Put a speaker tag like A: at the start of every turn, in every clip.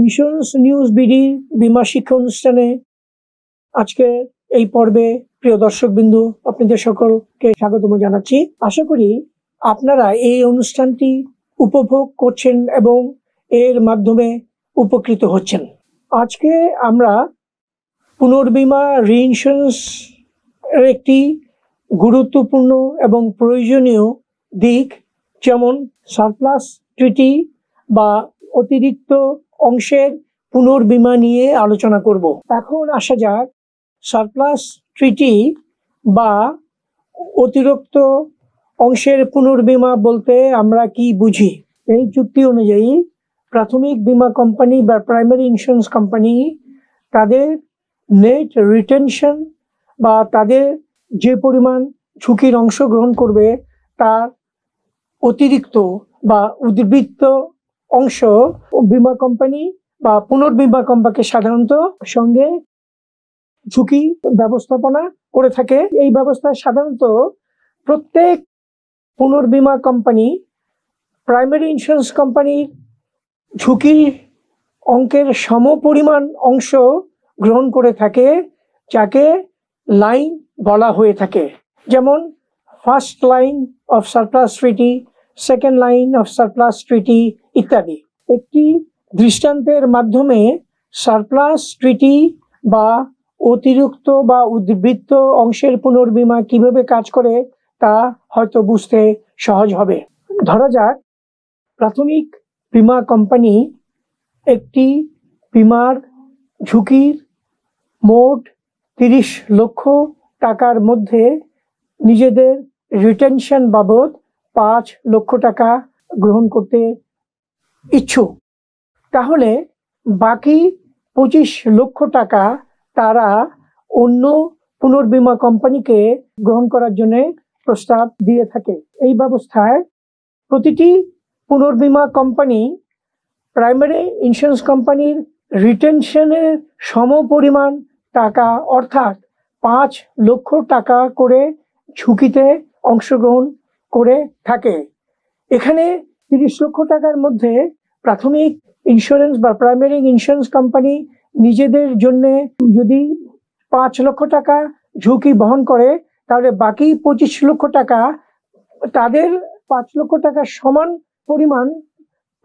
A: Insurance news BD বীমা শিক্ষা অনুষ্ঠানে আজকে এই পর্বে প্রিয় দর্শকবিন্দু আপনাদের সকলকে স্বাগতম জানাচ্ছি। আশা করি আপনারা এই অনুষ্ঠানটি উপভোগ করছেন এবং এর মাধ্যমে উপকৃত হচ্ছেন। আজকে আমরা পুনর্বীমা রিইন্স্যুরেন্স এর একটি গুরুত্বপূর্ণ এবং প্রয়োজনীয় দিক, যেমন সারপ্লাস ট্রিটি বা অতিরিক্ত অংশের পুনর্বীমা নিয়ে আলোচনা করব। এখন আসা যাক, সারপ্লাস ট্রিটি বা অতিরিক্ত অংশের পুনর্বীমা বলতে আমরা কি বুঝি। এই চুক্তি অনুযায়ী প্রাথমিক বীমা কোম্পানি বা প্রাইমারি ইন্স্যুরেন্স কোম্পানি তাদের নেট রিটেনশন বা তাদের যে পরিমাণ ঝুঁকির অংশ গ্রহণ করবে তার অতিরিক্ত বা উদ্বৃত্ত অংশ বীমা কোম্পানি বা পুনর্বীমা কোম্পানিকে সাধারণত সঙ্গে ঝুঁকি ব্যবস্থাপনা করে থাকে। এই ব্যবস্থায় সাধারণত প্রত্যেক পুনর্বীমা কোম্পানি প্রাইমারি ইন্স্যুরেন্স কোম্পানির ঝুঁকির অঙ্কের সমপরিমাণ অংশ গ্রহণ করে থাকে, যাকে লাইন বলা হয়ে থাকে। যেমন first line of surplus treaty, second line of surplus treaty ইত্যাদি। একটি দৃষ্টান্তের মাধ্যমে সারপ্লাস ট্রিটি বা অতিরিক্ত বা উদ্বৃত্ত অংশের পুনর্বীমা কিভাবে কাজ করে তা হয়তো বুঝতে সহজ হবে। ধরা যাক, প্রাথমিক বীমা কোম্পানি একটি বীমার ঝুঁকির মোট 30 লক্ষ টাকার মধ্যে নিজেদের রিটেনশন বাবদ 5 লক্ষ টাকা গ্রহণ করতে ইচ্ছুক। তাহলে বাকি 25 লক্ষ টাকা তারা অন্য পুনর্বীমা কোম্পানিকে গ্রহণ করার জন্য প্রস্তাব দিয়ে থাকে। এই ব্যবস্থায় প্রতিটি পুনর্বীমা কোম্পানি প্রাইমারি ইন্স্যুরেন্স কোম্পানির রিটেনশনের সমপরিমাণ টাকা অর্থাৎ 5 লক্ষ টাকা করে ঝুঁকিতে অংশগ্রহণ করে থাকে। এখানে 30 লক্ষ টাকার মধ্যে প্রাথমিক ইন্স্যুরেন্স বা প্রাইমারি ইন্স্যুরেন্স কোম্পানি নিজেদের জন্য যদি 5 লক্ষ টাকা ঝুঁকি বহন করে, তাহলে বাকি 25 লক্ষ টাকা তাদের 5 লক্ষ টাকার সমান পরিমাণ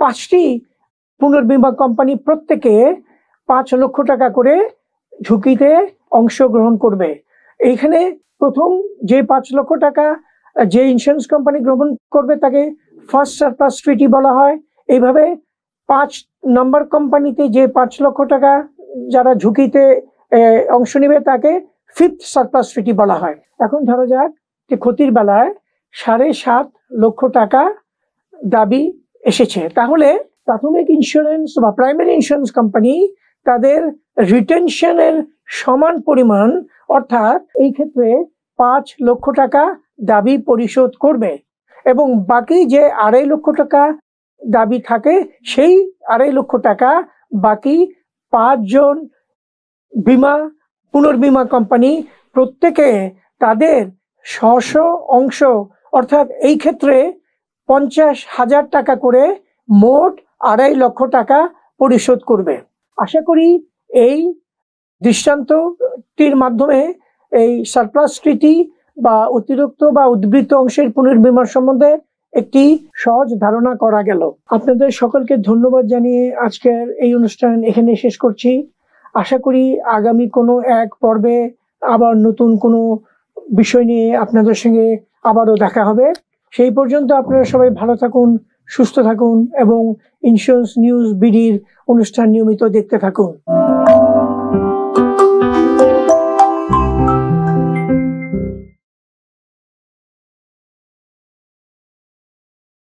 A: 5টি পুনর্বীমা কোম্পানি প্রত্যেকে 5 লক্ষ টাকা করে ঝুঁকিতে অংশগ্রহণ করবে। এইখানে প্রথম যে 5 লক্ষ টাকা যে ইন্স্যুরেন্স কোম্পানি গ্রহণ করবে তাকে ফার্স্ট সারপ্লাস ট্রিটি বলা হয়। এইভাবে 5 নম্বর কোম্পানিতে যে 5 লক্ষ টাকা যারা ঝুঁকিতে অংশ নেবে তাকে ফিফথ সারপ্লাস ট্রিটি বলা হয়। এখন ধরা যাক যে ক্ষতির বেলায় 7.5 লক্ষ টাকা দাবি এসেছে, তাহলে প্রাথমিক ইন্স্যুরেন্স বা প্রাইমারি ইন্স্যুরেন্স কোম্পানি তাদের রিটেনশনের সমান পরিমাণ অর্থাৎ এই ক্ষেত্রে 5 লক্ষ টাকা দাবি পরিশোধ করবে এবং বাকি যে 2.5 লক্ষ টাকা দাবি থাকে সেই 2.5 লক্ষ টাকা বাকি 5 জন বীমা পুনর্বীমা কোম্পানি প্রত্যেকে তাদের স্ব অংশ অর্থাৎ এই ক্ষেত্রে 50,000 টাকা করে মোট 2.5 লক্ষ টাকা পরিশোধ করবে। আশা করি এই দৃষ্টান্তটির মাধ্যমে এই সারপ্লাস ট্রিটি বা অতিরিক্ত বা উদ্বৃত্ত অংশের পুনর্বীমার সম্বন্ধে একটি সহজ ধারণা করা গেল। আপনাদের সকলকে ধন্যবাদ জানিয়ে আজকের এই অনুষ্ঠান এখানে শেষ করছি। আশা করি আগামী কোনো এক পর্বে আবার নতুন কোনো বিষয় নিয়ে আপনাদের সঙ্গে আবারও দেখা হবে। সেই পর্যন্ত আপনারা সবাই ভালো থাকুন, সুস্থ থাকুন এবং ইন্স্যুরেন্স নিউজ বিডির অনুষ্ঠান নিয়মিত দেখতে থাকুন।